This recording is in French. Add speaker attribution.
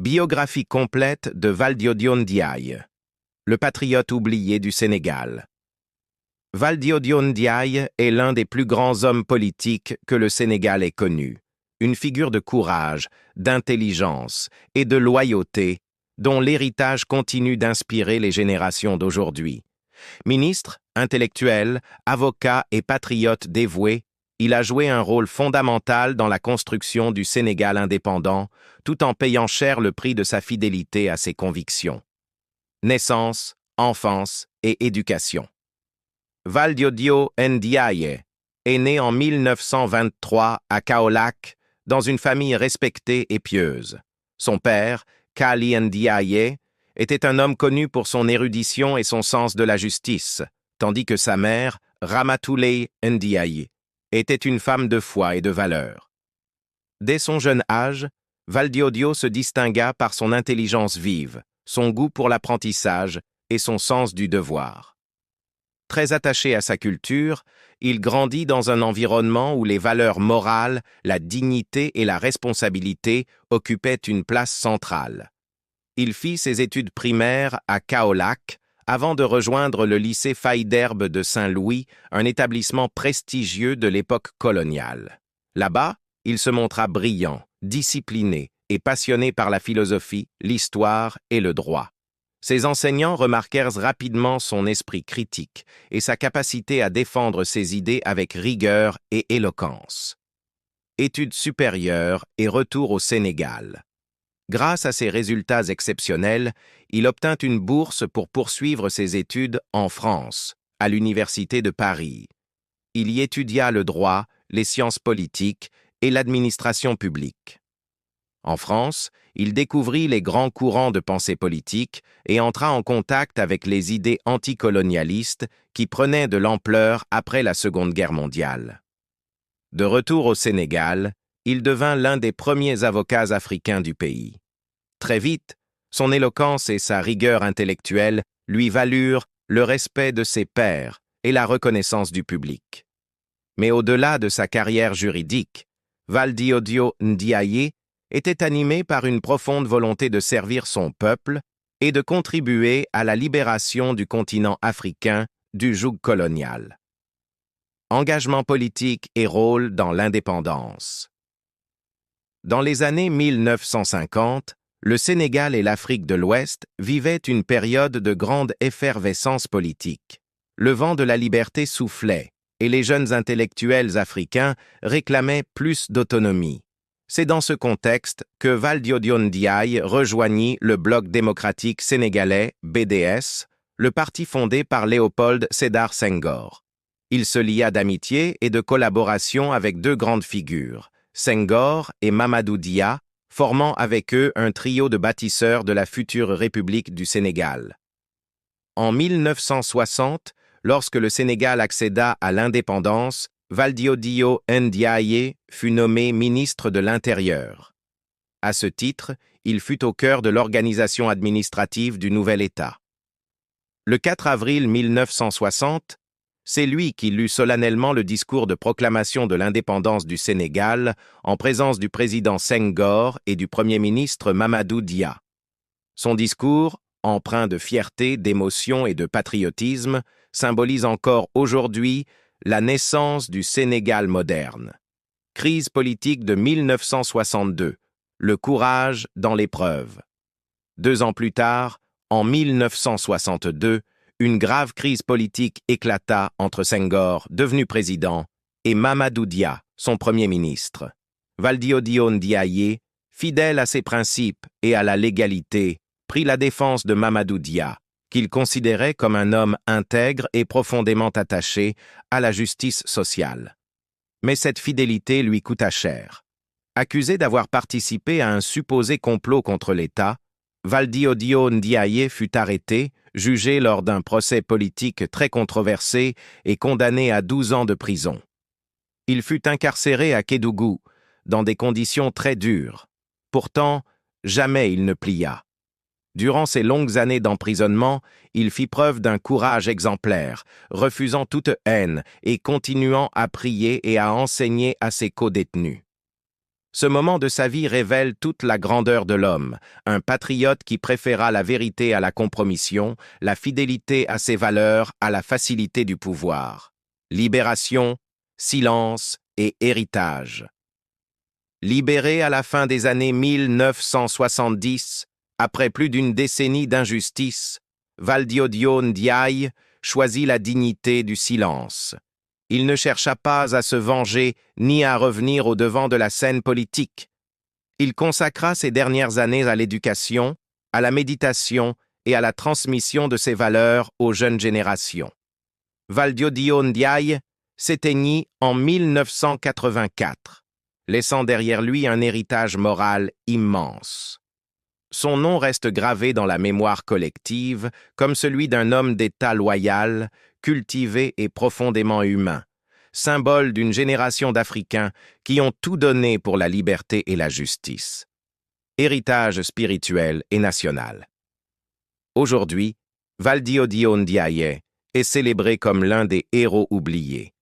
Speaker 1: Biographie complète de Valdiodio Ndiaye, le patriote oublié du Sénégal. Valdiodio Ndiaye est l'un des plus grands hommes politiques que le Sénégal ait connu, une figure de courage, d'intelligence et de loyauté dont l'héritage continue d'inspirer les générations d'aujourd'hui. Ministre, intellectuel, avocat et patriote dévoué, il a joué un rôle fondamental dans la construction du Sénégal indépendant, tout en payant cher le prix de sa fidélité à ses convictions. Naissance, enfance et éducation. Valdiodio Ndiaye est né en 1923 à Kaolack, dans une famille respectée et pieuse. Son père, Kali Ndiaye, était un homme connu pour son érudition et son sens de la justice, tandis que sa mère, Ramatoulaye Ndiaye, était une femme de foi et de valeur. Dès son jeune âge, Valdiodio se distingua par son intelligence vive, son goût pour l'apprentissage et son sens du devoir. Très attaché à sa culture, il grandit dans un environnement où les valeurs morales, la dignité et la responsabilité occupaient une place centrale. Il fit ses études primaires à Kaolack avant de rejoindre le lycée Faidherbe de Saint-Louis, un établissement prestigieux de l'époque coloniale. Là-bas, il se montra brillant, discipliné et passionné par la philosophie, l'histoire et le droit. Ses enseignants remarquèrent rapidement son esprit critique et sa capacité à défendre ses idées avec rigueur et éloquence. Études supérieures et retour au Sénégal. Grâce à ses résultats exceptionnels, il obtint une bourse pour poursuivre ses études en France, à l'Université de Paris. Il y étudia le droit, les sciences politiques et l'administration publique. En France, il découvrit les grands courants de pensée politique et entra en contact avec les idées anticolonialistes qui prenaient de l'ampleur après la Seconde Guerre mondiale. De retour au Sénégal, il devint l'un des premiers avocats africains du pays. Très vite, son éloquence et sa rigueur intellectuelle lui valurent le respect de ses pairs et la reconnaissance du public. Mais au-delà de sa carrière juridique, Valdiodio Ndiaye était animé par une profonde volonté de servir son peuple et de contribuer à la libération du continent africain du joug colonial. Engagement politique et rôle dans l'indépendance. Dans les années 1950, le Sénégal et l'Afrique de l'Ouest vivaient une période de grande effervescence politique. Le vent de la liberté soufflait, et les jeunes intellectuels africains réclamaient plus d'autonomie. C'est dans ce contexte que Valdiodio Ndiaye rejoignit le Bloc démocratique sénégalais, BDS, le parti fondé par Léopold Sédar Senghor. Il se lia d'amitié et de collaboration avec deux grandes figures, Senghor et Mamadou Dia, formant avec eux un trio de bâtisseurs de la future République du Sénégal. En 1960, lorsque le Sénégal accéda à l'indépendance, Valdiodio Ndiaye fut nommé ministre de l'Intérieur. À ce titre, il fut au cœur de l'organisation administrative du nouvel État. Le 4 avril 1960, c'est lui qui lut solennellement le discours de proclamation de l'indépendance du Sénégal en présence du président Senghor et du Premier ministre Mamadou Dia. Son discours, empreint de fierté, d'émotion et de patriotisme, symbolise encore aujourd'hui la naissance du Sénégal moderne. Crise politique de 1962, le courage dans l'épreuve. 2 ans plus tard, en 1962, une grave crise politique éclata entre Senghor, devenu président, et Mamadou Dia, son premier ministre. Valdiodio Ndiaye, fidèle à ses principes et à la légalité, prit la défense de Mamadou Dia, qu'il considérait comme un homme intègre et profondément attaché à la justice sociale. Mais cette fidélité lui coûta cher. Accusé d'avoir participé à un supposé complot contre l'État, Valdiodio Ndiaye fut arrêté, jugé lors d'un procès politique très controversé et condamné à 12 ans de prison. Il fut incarcéré à Kédougou, dans des conditions très dures. Pourtant, jamais il ne plia. Durant ces longues années d'emprisonnement, il fit preuve d'un courage exemplaire, refusant toute haine et continuant à prier et à enseigner à ses codétenus. Ce moment de sa vie révèle toute la grandeur de l'homme, un patriote qui préféra la vérité à la compromission, la fidélité à ses valeurs à la facilité du pouvoir. Libération, silence et héritage. Libéré à la fin des années 1970, après plus d'une décennie d'injustice, Valdiodio Ndiaye choisit la dignité du silence. Il ne chercha pas à se venger ni à revenir au devant de la scène politique. Il consacra ses dernières années à l'éducation, à la méditation et à la transmission de ses valeurs aux jeunes générations. Valdiodio Ndiaye s'éteignit en 1984, laissant derrière lui un héritage moral immense. Son nom reste gravé dans la mémoire collective comme celui d'un homme d'État loyal, cultivé et profondément humain, symbole d'une génération d'Africains qui ont tout donné pour la liberté et la justice. Héritage spirituel et national. Aujourd'hui, Valdiodio Ndiaye est célébré comme l'un des héros oubliés.